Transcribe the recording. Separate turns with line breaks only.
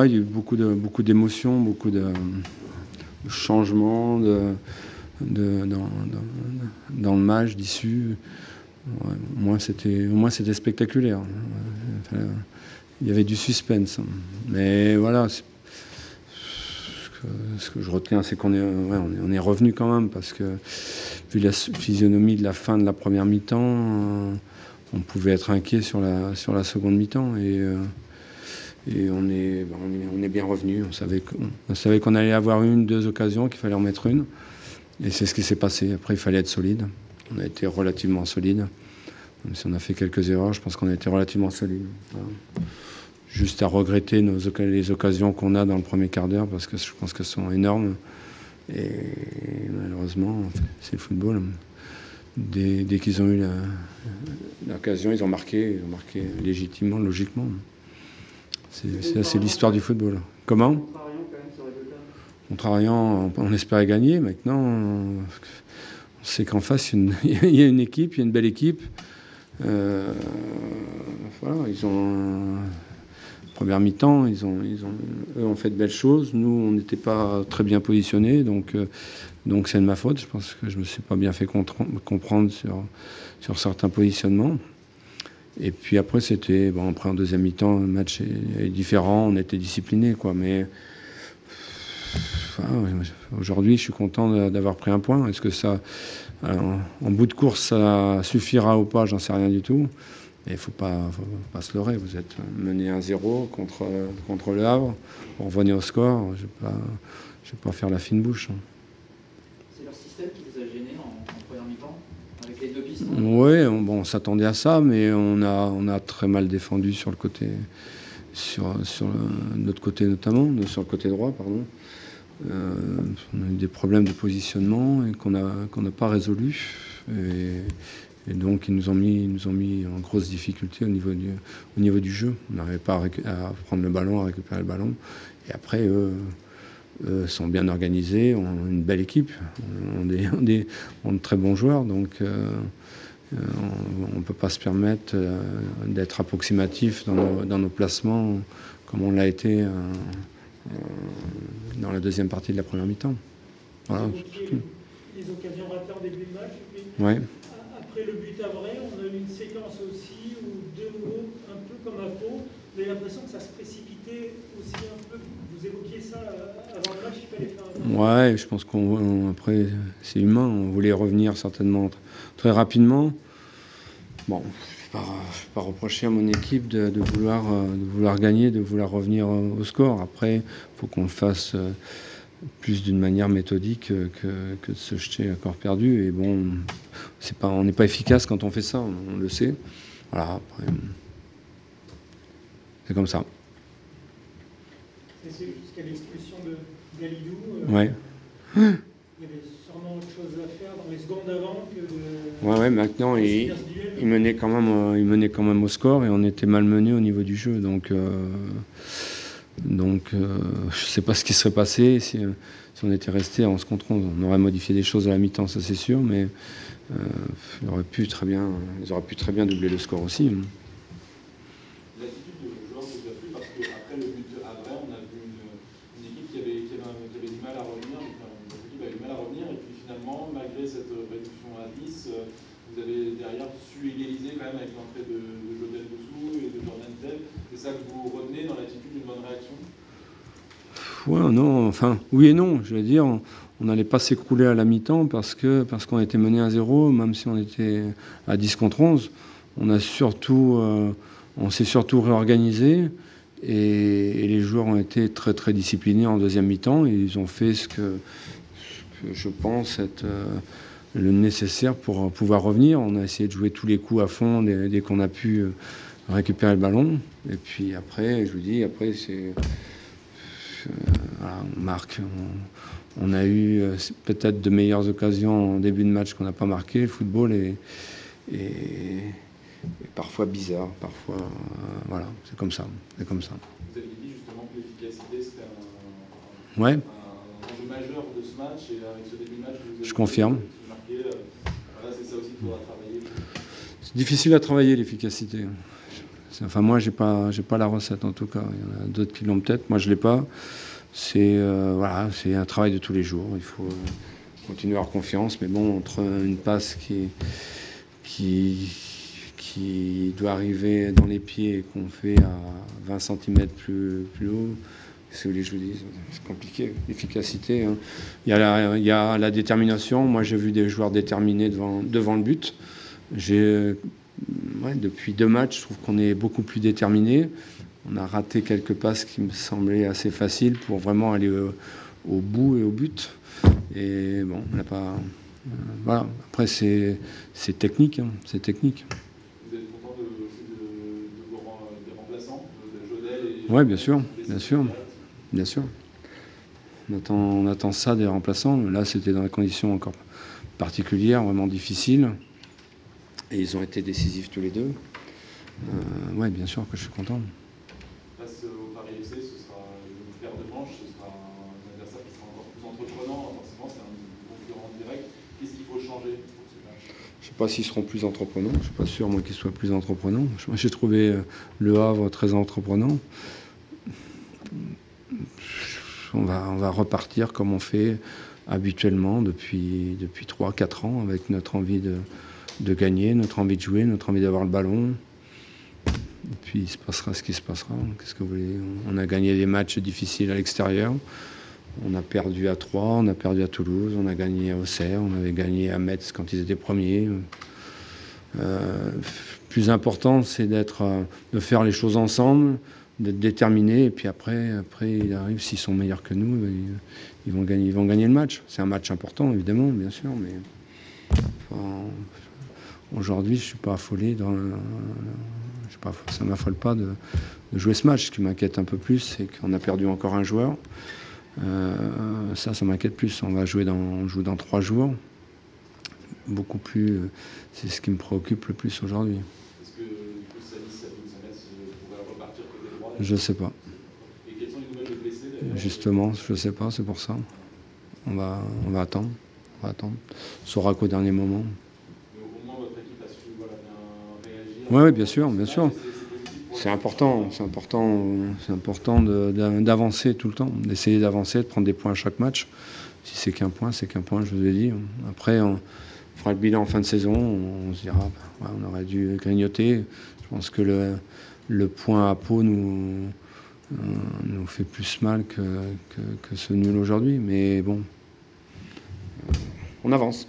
Ouais, il y a eu beaucoup d'émotions, beaucoup de changements dans le match, d'issue. Ouais, au moins c'était spectaculaire. Enfin, il y avait du suspense. Mais voilà, ce que je retiens, c'est on est revenu quand même, parce que vu la physionomie de la fin de la première mi-temps, on pouvait être inquiet sur la seconde mi-temps. Et on est bien revenu. On savait qu'on allait avoir 2 occasions, qu'il fallait en mettre une. Et c'est ce qui s'est passé. Après, il fallait être solide. On a été relativement solide. Même si on a fait quelques erreurs, je pense qu'on a été relativement solide. Voilà. Juste à regretter les occasions qu'on a dans le premier quart d'heure, parce que je pense qu'elles sont énormes. Et malheureusement, c'est le football. Dès qu'ils ont eu l'occasion, ils ont marqué légitimement, logiquement. C'est l'histoire du football. Comment ? Contre Orient, on espérait gagner. Maintenant, on sait qu'en face, il y a une équipe, il y a une belle équipe. Voilà, ils ont première mi-temps, eux ont fait de belles choses. Nous, on n'était pas très bien positionnés, donc c'est de ma faute. Je pense que je me suis pas bien fait comprendre sur certains positionnements. Et puis après, après en deuxième mi-temps, le match est différent, on était disciplinés, quoi. Mais aujourd'hui, je suis content d'avoir pris un point. Est-ce que ça, en bout de course, ça suffira ou pas? J'en sais rien du tout. Mais il ne faut pas se leurrer. Vous êtes mené 1-0 contre le Havre. Vous revenez au score. Je ne vais pas faire la fine bouche.
C'est leur système qui vous a gêné en première mi-temps, avec les 2 pistes?
Oui, on s'attendait à ça, mais on a très mal défendu sur le côté, sur notre côté notamment, sur le côté droit, pardon. On a eu des problèmes de positionnement et qu'on n'a pas résolus. Et donc ils nous ont mis en grosse difficulté au niveau du jeu. On n'arrivait pas à prendre le ballon, à récupérer le ballon. Et après, eux sont bien organisés, ont une belle équipe, ont de très bons joueurs. Donc on ne peut pas se permettre d'être approximatif dans nos placements comme on l'a été dans la deuxième partie de la première mi-temps. Voilà.
Les occasions ratées en début de match.
Ouais.
Après le but avré, on a eu une séquence aussi où de nouveau, un peu comme à Pau, vous avez l'impression que ça se précipitait aussi un peu. Vous évoquiez ça avant le match, il fallait faire un...
Ouais, je pense après c'est humain, on voulait revenir certainement très rapidement. Bon, je ne vais pas reprocher à mon équipe de vouloir gagner, de vouloir revenir au score. Après, il faut qu'on le fasse plus d'une manière méthodique que de se jeter à corps perdu. Et bon, on n'est pas efficace quand on fait ça, on le sait. Voilà, après, c'est comme ça.
Et c'est jusqu'à l'expulsion de Galidou.
Ouais.
Il y avait sûrement autre chose à faire dans les secondes avant que de...
Ouais, maintenant, il menait quand même au score et on était malmenés au niveau du jeu. Donc je ne sais pas ce qui serait passé si on était resté à 11 contre 11. On aurait modifié des choses à la mi-temps, ça c'est sûr, mais ils auraient pu très bien doubler le score aussi.
L'attitude de joueur vous a plu parce qu'après le but à Havre, on a vu une équipe qui avait du mal à revenir. L'équipe avait du mal à revenir et puis finalement, malgré cette réduction à 10, vous avez derrière su égaliser quand même avec l'entrée de Jodel Boussou et de Jordan Tell. C'est ça que vous retenez dans l'attitude d'une bonne réaction?
Ouais, non, enfin, oui et non. Je veux dire, on n'allait pas s'écrouler à la mi-temps parce qu'on était mené à 0, même si on était à 10 contre 11. On s'est surtout réorganisé et les joueurs ont été très très disciplinés en deuxième mi-temps et ils ont fait ce que je pense être le nécessaire pour pouvoir revenir. On a essayé de jouer tous les coups à fond dès qu'on a pu récupérer le ballon. Et puis après, je vous dis, c'est... Voilà, on marque. On a eu peut-être de meilleures occasions en début de match qu'on n'a pas marqué. Le football est parfois bizarre, parfois voilà, c'est comme ça.
Vous aviez dit justement que l'efficacité c'était un
enjeu
majeur de ce match et avec ce début de match vous avez
je confirme.
Marqué, voilà, c'est ça aussi qu'il faudra travailler.
C'est difficile à travailler l'efficacité. Enfin, moi, j'ai pas la recette en tout cas. Il y en a d'autres qui l'ont peut-être. Moi, je l'ai pas. C'est voilà, c'est un travail de tous les jours. Il faut continuer à avoir confiance. Mais bon, entre une passe qui doit arriver dans les pieds et qu'on fait à 20 cm plus haut, qu'est-ce que vous voulez que je vous dise? C'est compliqué. L'efficacité, hein. Il y a la détermination. Moi, j'ai vu des joueurs déterminés devant le but. Depuis 2 matchs, je trouve qu'on est beaucoup plus déterminés. On a raté quelques passes qui me semblaient assez faciles pour vraiment aller au bout et au but. Et bon, on n'a pas... voilà. Après, c'est technique. Hein. C'est technique.
Vous êtes content des remplaçants, de Jodel et...
Oui, bien sûr, bien sûr. Bien sûr. On attend ça des remplaçants. Là, c'était dans des conditions encore particulières, vraiment difficiles. Et ils ont été décisifs tous les deux. Oui, bien sûr que je suis content.
Face au Paris FC, ce sera une paire de manches, ce sera un adversaire qui sera encore plus entreprenant. Forcément, c'est un concurrent direct. Qu'est-ce qu'il faut changer pour ce match?
Je ne sais pas s'ils seront plus entreprenants. Je ne suis pas sûr, moi, qu'ils soient plus entreprenants. Moi, j'ai trouvé Le Havre très entreprenant. On va repartir comme on fait habituellement depuis 3-4 ans, avec notre envie de gagner, notre envie de jouer, notre envie d'avoir le ballon. Et puis il se passera ce qui se passera. Qu'est-ce que vous voulez? On a gagné des matchs difficiles à l'extérieur. On a perdu à Troyes, on a perdu à Toulouse, on a gagné à Auxerre, on avait gagné à Metz quand ils étaient premiers. Plus important, c'est de faire les choses ensemble, d'être déterminés. Et puis après il arrive, s'ils sont meilleurs que nous, ils vont gagner le match. C'est un match important, évidemment, bien sûr, mais enfin, aujourd'hui, je ne suis pas affolé. Ça ne m'affole pas de jouer ce match. Ce qui m'inquiète un peu plus, c'est qu'on a perdu encore un joueur. Ça m'inquiète plus. On joue dans 3 jours. Beaucoup plus. C'est ce qui me préoccupe le plus aujourd'hui.
Est-ce que Sanis pourrait repartir côté droit?
Je ne sais pas.
Et quelles sont les nouvelles de blessés d'ailleurs?
Justement, je ne sais pas, c'est pour ça. On va attendre. On va attendre. On saura qu'au dernier moment.
Mais au moins, votre équipe a su bien réagir.
Oui, bien sûr, bien sûr. C'est important d'avancer tout le temps, d'essayer d'avancer, de prendre des points à chaque match. Si c'est qu'un point, c'est qu'un point, je vous ai dit. Après, on fera le bilan en fin de saison, on se dira, on aurait dû grignoter. Je pense que le point à Pau nous fait plus mal que ce nul aujourd'hui. Mais bon, on avance.